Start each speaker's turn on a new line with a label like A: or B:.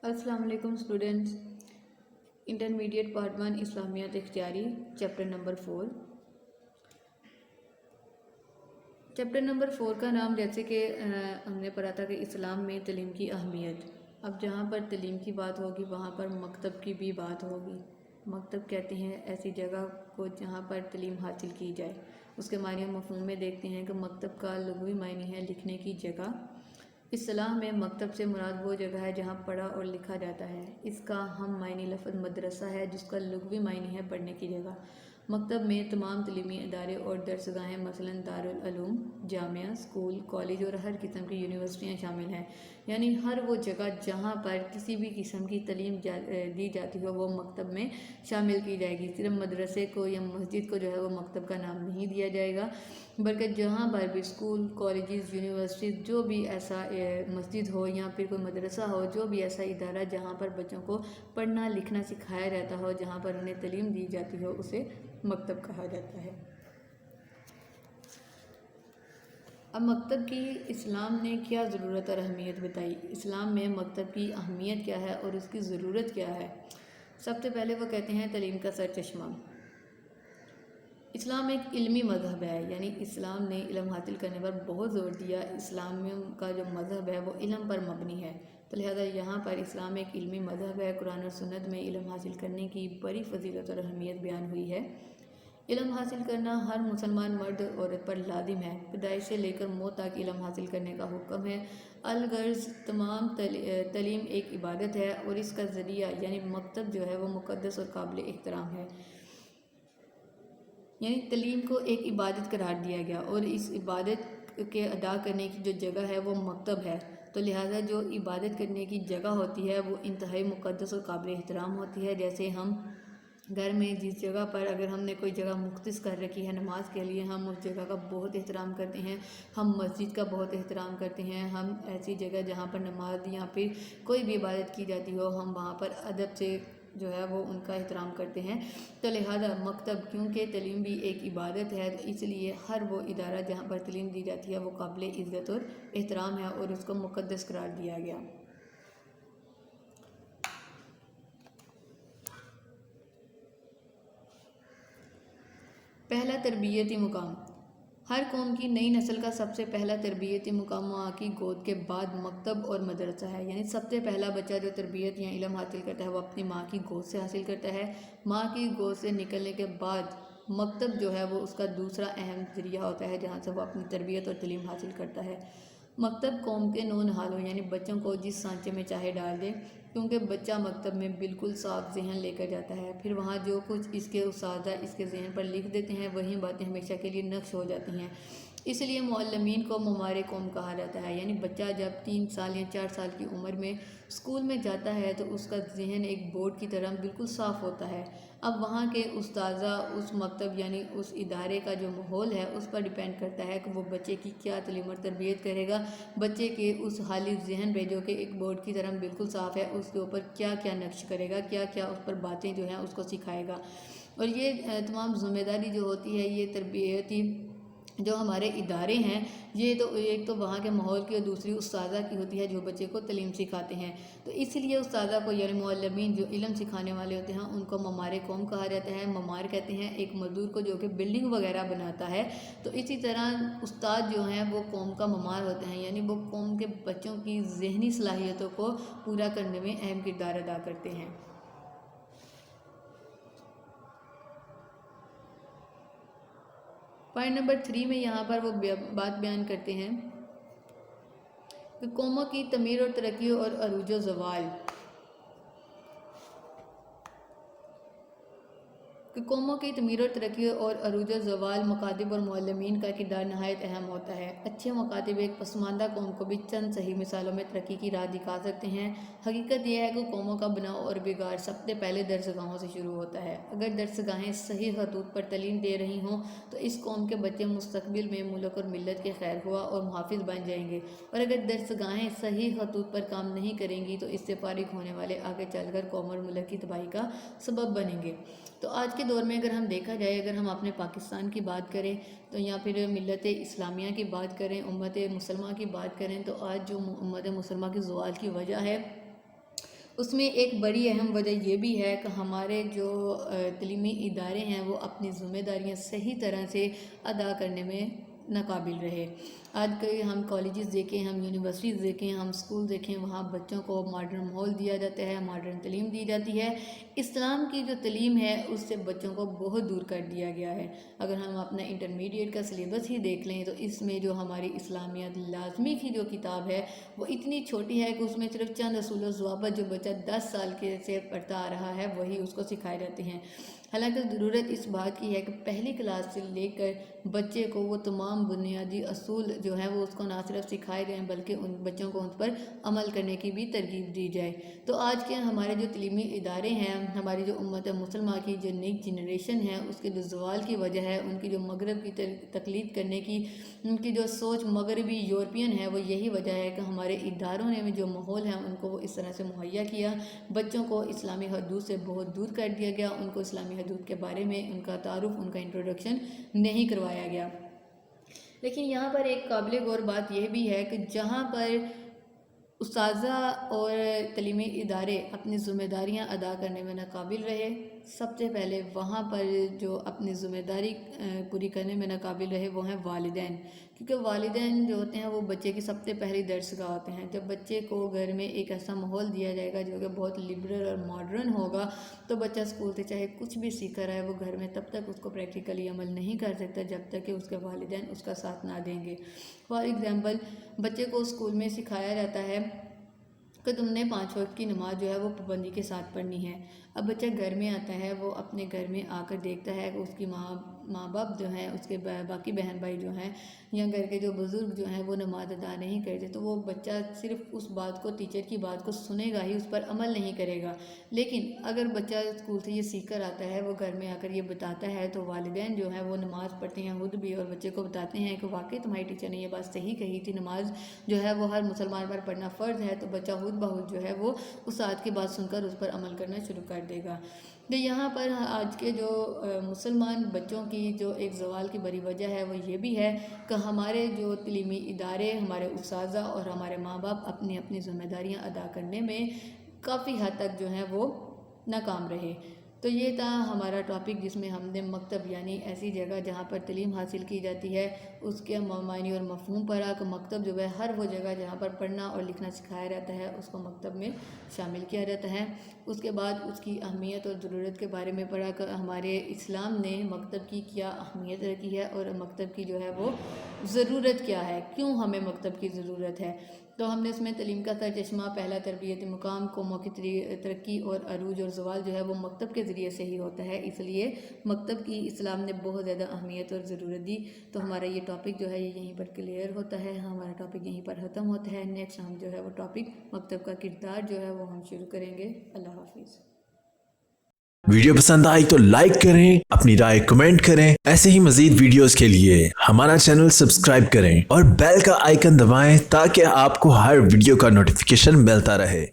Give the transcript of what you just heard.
A: अस्सलाम वालेकुम students. Intermediate part 1 इस्लामियात इख्तियारी चैप्टर नंबर 4। चैप्टर नंबर 4 का नाम जैसे कि हमने पढ़ा था कि इस्लाम में तालीम की अहमियत। अब जहाँ पर तालीम की बात होगी वहाँ पर मकतब की भी बात होगी। मकतब कहते हैं ऐसी जगह को जहाँ पर तालीम हासिल की जाए। उसके मायने हम मफ़हूम में देखते हैं कि मकतब का लुग़वी मायने है लिखने की जगह। इस्लाह में मकतब से मुराद वो जगह है जहाँ पढ़ा और लिखा जाता है। इसका हम मायने लफ्ज़ मदरसा है जिसका लुग़वी मायने है पढ़ने की जगह। मकतब में तमाम तलीमी इदारे और दरसगाहें मसलन दारुल उलूम, जामिया, स्कूल, कॉलेज और हर किस्म की यूनिवर्सिटियाँ शामिल हैं। यानी हर वो जगह जहाँ पर किसी भी किस्म की तालीम दी जाती हो वो मकतब में शामिल की जाएगी। सिर्फ मदरसे को या मस्जिद को जो है वो मकतब का नाम नहीं दिया जाएगा, बल्कि जहाँ पर भी स्कूल, कॉलेजेस, यूनिवर्सिटीज़ जो भी ऐसा मस्जिद हो या फिर कोई मदरसा हो, जो भी ऐसा इदारा जहाँ पर बच्चों को पढ़ना लिखना सिखाया जाता हो, जहाँ पर उन्हें तालीम दी जाती हो, उसे मकतब कहा जाता है। अब मकतब की इस्लाम ने क्या ज़रूरत और अहमियत बताई। इस्लाम में मकतब की अहमियत क्या है और उसकी ज़रूरत क्या है। सबसे पहले वो कहते हैं तालीम का सर चश्मा। इस्लाम एक इल्मी मज़हब है, यानी इस्लाम ने इल्म हासिल करने पर बहुत ज़ोर दिया। इस्लाम का जो मज़हब है वो इल्म पर मबनी है, तो लिहाजा यहाँ पर इस्लाम एक इल्मी मज़हब है। कुरान और सुन्नत में इल्म हासिल करने की बड़ी फजीलत और अहमियत बयान हुई है। इल्म हासिल करना हर मुसलमान मर्द औरत पर लाजिम है। पैदाइश से लेकर मौत तक इल्म हासिल करने का हुक्म है। अलगर्ज तमाम तलीम एक इबादत है और इसका ज़रिया यानी मकतब जो है वो मुक़द्दस और काबिल एहतराम है। यानी तलीम को एक इबादत करार दिया गया और इस इबादत के अदा करने की जो जगह है वो मकतब है, तो लिहाजा जो इबादत करने की जगह होती है वो इंतहाई मुक़द्दस और काबिल एहतराम होती है। जैसे हम घर में जिस जगह पर अगर हमने कोई जगह मुख्तस कर रखी है नमाज के लिए, हम उस जगह का बहुत एहतराम करते हैं। हम मस्जिद का बहुत एहतराम करते हैं। हम ऐसी जगह जहाँ पर नमाज या फिर कोई भी इबादत की जाती हो, हम वहाँ पर अदब से जो है वो उनका एहतराम करते हैं। तो लिहाजा मकतब क्योंकि तालीम भी एक इबादत है, तो इसलिए हर वो इदारा जहाँ पर तालीम दी जाती है वो काबिल इज़्ज़त और एहतराम है और उसको मुक़द्दस करार दिया गया। पहला तरबियती मुकाम। हर कौम की नई नस्ल का सबसे पहला तरबियती मुकाम माँ की गोद के बाद मकतब और मदरसा है। यानी सबसे पहला बच्चा जो तरबियत या इल्म हासिल करता है वो अपनी माँ की गोद से हासिल करता है। माँ की गोद से निकलने के बाद मकतब जो है वो उसका दूसरा अहम ज़रिया होता है जहाँ से वो अपनी तरबियत और तालीम हासिल करता है। मकतब कौम के नौ नहालों यानी बच्चों को जिस सांचे में चाहे डाल दे, क्योंकि बच्चा मकतब में बिल्कुल साफ जहन लेकर जाता है। फिर वहाँ जो कुछ इसके उस्ताद इसके जहन पर लिख देते हैं वही बातें हमेशा के लिए नक्श हो जाती हैं। इसलिए मुअल्लिमीन को ममारे कौम कहा जाता है। यानी बच्चा जब 3 साल या 4 साल की उम्र में स्कूल में जाता है तो उसका जहन एक बोर्ड की तरह बिल्कुल साफ़ होता है। अब वहाँ के उस्ताज़ा उस मकतब यानी उस इदारे का जो माहौल है उस पर डिपेंड करता है कि वो बच्चे की क्या तालीम और तरबियत करेगा। बच्चे के उस हाली जहन पे जो कि एक बोर्ड की तरह बिल्कुल साफ़ है उसके ऊपर क्या क्या नक्श करेगा, क्या क्या उस पर बातें जो हैं उसको सिखाएगा। और ये तमाम ज़िम्मेदारी जो होती है ये तरबियती जो हमारे इदारे हैं, ये तो एक तो वहाँ के माहौल की और दूसरी उस्तादा की होती है जो बच्चे को तालीम सिखाते हैं। तो इसलिए उस्तादा को यानी मुअल्लिमीन जो इल्म सिखाने वाले होते हैं उनको ममारे कौम कहा जाता है। ममार कहते हैं एक मजदूर को जो कि बिल्डिंग वगैरह बनाता है। तो इसी तरह उस्ताद जो हैं वो कौम का ममार होते हैं, यानी वो कौम के बच्चों की ज़हनी सलाहियतों को पूरा करने में अहम किरदार अदा करते हैं। पॉइंट नंबर 3 में यहाँ पर वो बात बयान करते हैं कि कौमों की तमीर और तरक्की और अरूज व ज़वाल। कि कौमों की तमीर और तरक्की और अरूज व ज़वाल मकातिब और मुअल्लिमीन का किरदार नहायत अहम होता है। अच्छे मकातिब एक पसमानदा कौम को भी चंद सही मिसालों में तरक्की की राह दिखा सकते हैं। हकीकत यह है कि कौमों का बनाव और बिगाड़ सबसे पहले दरसगाहों से शुरू होता है। अगर दरसगाहें सही खतूत पर तालीम दे रही हों तो इस कौम के बच्चे मुस्तकबिल में मुल्क और मिलत के खैर हुआ और मुहाफिज बन जाएंगे, और अगर दरसगाहें सही खतूत पर काम नहीं करेंगी तो इससे फारिग होने वाले आगे चलकर कौम और मुल्क की तबाही का सबब बनेंगे। तो आज के दौर में अगर हम देखा जाए, अगर हम अपने पाकिस्तान की बात करें तो या फिर मिलत इस्लामिया की बात करें, उम्मत मुसलमा की बात करें, तो आज जो उम्मत मुसलमा की ज़वाल की वजह है اس میں ایک بڑی اہم وجہ یہ بھی ہے کہ ہمارے جو تعلیمی ادارے ہیں وہ اپنی ذمہ داریاں صحیح طرح سے ادا کرنے میں ناقابل رہے۔ آج کل ہم کالجز دیکھیں، ہم یونیورسٹیز دیکھیں، ہم اسکول دیکھیں، وہاں بچوں کو ماڈرن ماحول دیا جاتا ہے، ماڈرن تعلیم دی جاتی ہے۔ اسلام کی جو تعلیم ہے اس سے بچوں کو بہت دور کر دیا گیا ہے۔ اگر ہم اپنا انٹرمیڈیٹ کا سلیبس ہی دیکھ لیں تو اس میں جو ہماری اسلامیات لازمی کی جو کتاب ہے وہ اتنی چھوٹی ہے کہ اس میں صرف چند اصول و ضوابط جو بچہ 10 سال کے سے پڑھتا آ رہا ہے وہی اس کو سکھائے جاتے ہیں۔ حالانکہ ضرورت اس بات کی ہے کہ پہلی کلاس سے لے کر بچے کو وہ تمام بنیادی اصول جو ہیں وہ اس کو نہ صرف سکھائے جائیں بلکہ ان بچوں کو ان پر عمل کرنے کی بھی ترغیب دی جائے۔ تو آج کے ہمارے جو تعلیمی ادارے ہیں، ہماری جو امت مسلمہ کی جو نئی جنریشن ہے اس کے جو زوال کی وجہ ہے، ان کی جو مغرب کی تقلید کرنے کی ان کی جو سوچ مغربی یورپین ہے، وہ یہی وجہ ہے کہ ہمارے اداروں نے جو ماحول ہے ان کو وہ اس طرح سے مہیا کیا، بچوں کو اسلامی حدود سے بہت دور کر دیا گیا، ان کو اسلامی حدود کے بارے میں ان کا تعارف، ان کا انٹروڈکشن نہیں کروایا گیا۔ لیکن یہاں پر ایک قابل غور بات یہ بھی ہے کہ جہاں پر اساتذہ اور تعلیمی ادارے اپنی ذمہ داریاں ادا کرنے میں ناقابل رہے، سب سے پہلے وہاں پر جو اپنی ذمہ داری پوری کرنے میں ناقابل رہے وہ ہیں والدین، کیونکہ والدین جو ہوتے ہیں وہ بچے کی سب سے پہلی درسگاہ ہوتے ہیں۔ جب بچے کو گھر میں ایک ایسا ماحول دیا جائے گا جو کہ بہت لبرل اور ماڈرن ہوگا تو بچہ اسکول سے چاہے کچھ بھی سیکھ کر آئے وہ گھر میں تب تک اس کو پریکٹیکلی عمل نہیں کر سکتا جب تک کہ اس کے والدین اس کا ساتھ نہ دیں گے۔ فار ایگزامپل، بچے کو اسکول میں سکھایا جاتا ہے کہ تم نے 5 وقت کی نماز جو ہے وہ پابندی کے ساتھ پڑھنی ہے۔ اب بچہ گھر میں آتا ہے، وہ اپنے گھر میں آ کر دیکھتا ہے کہ اس کی ماں باپ جو ہیں، اس کے باقی بہن بھائی جو ہیں یا گھر کے جو بزرگ جو ہیں وہ نماز ادا نہیں کرتے، تو وہ بچہ صرف اس بات کو، ٹیچر کی بات کو سنے گا ہی، اس پر عمل نہیں کرے گا۔ لیکن اگر بچہ اسکول سے یہ سیکھ کر آتا ہے، وہ گھر میں آ کر یہ بتاتا ہے تو والدین جو ہیں وہ نماز پڑھتے ہیں خود بھی اور بچے کو بتاتے ہیں کہ واقعی تمہاری ٹیچر نے یہ بات صحیح کہی تھی، نماز جو ہے وہ ہر مسلمان پر پڑھنا فرض ہے، تو بچہ خود بخود جو ہے وہ استاد کی بات سن کر اس پر عمل کرنا شروع کر دے گا۔ تو یہاں پر آج کے جو مسلمان بچوں کی جو ایک زوال کی بڑی وجہ ہے وہ یہ بھی ہے کہ ہمارے جو تعلیمی ادارے، ہمارے اساتذہ اور ہمارے ماں باپ اپنی اپنی ذمہ داریاں ادا کرنے میں کافی حد تک جو ہیں وہ ناکام رہے۔ تو یہ تھا ہمارا ٹاپک جس میں ہم نے مکتب یعنی ایسی جگہ جہاں پر تعلیم حاصل کی جاتی ہے اس کے معنی اور مفہوم پڑھا کہ مکتب جو ہے ہر وہ جگہ جہاں پر پڑھنا اور لکھنا سکھایا جاتا ہے اس کو مکتب میں شامل کیا جاتا ہے۔ اس کے بعد اس کی اہمیت اور ضرورت کے بارے میں پڑھا کہ ہمارے اسلام نے مکتب کی کیا اہمیت رکھی ہے اور مکتب کی جو ہے وہ ضرورت کیا ہے، کیوں ہمیں مکتب کی ضرورت ہے۔ تو ہم نے اس میں تعلیم کا سرچشمہ، پہلا تربیتی مقام، قوموں کی ترقی اور عروج اور زوال جو ہے وہ مکتب کے ذریعے سے ہی ہوتا ہے، اس لیے مکتب کی اسلام نے بہت زیادہ اہمیت اور ضرورت دی۔ تو ہمارا یہ ٹاپک جو ہے یہ یہیں پر کلیئر ہوتا ہے، ہمارا ٹاپک یہیں پر ختم ہوتا ہے۔ نیکسٹ ہم جو ہے وہ ٹاپک مکتب کا کردار جو ہے وہ ہم شروع کریں گے۔ اللہ حافظ۔
B: ویڈیو پسند آئی تو لائک کریں، اپنی رائے کمنٹ کریں۔ ایسے ہی مزید ویڈیوز کے لیے ہمارا چینل سبسکرائب کریں اور بیل کا آئیکن دبائیں تاکہ آپ کو ہر ویڈیو کا نوٹیفیکیشن ملتا رہے۔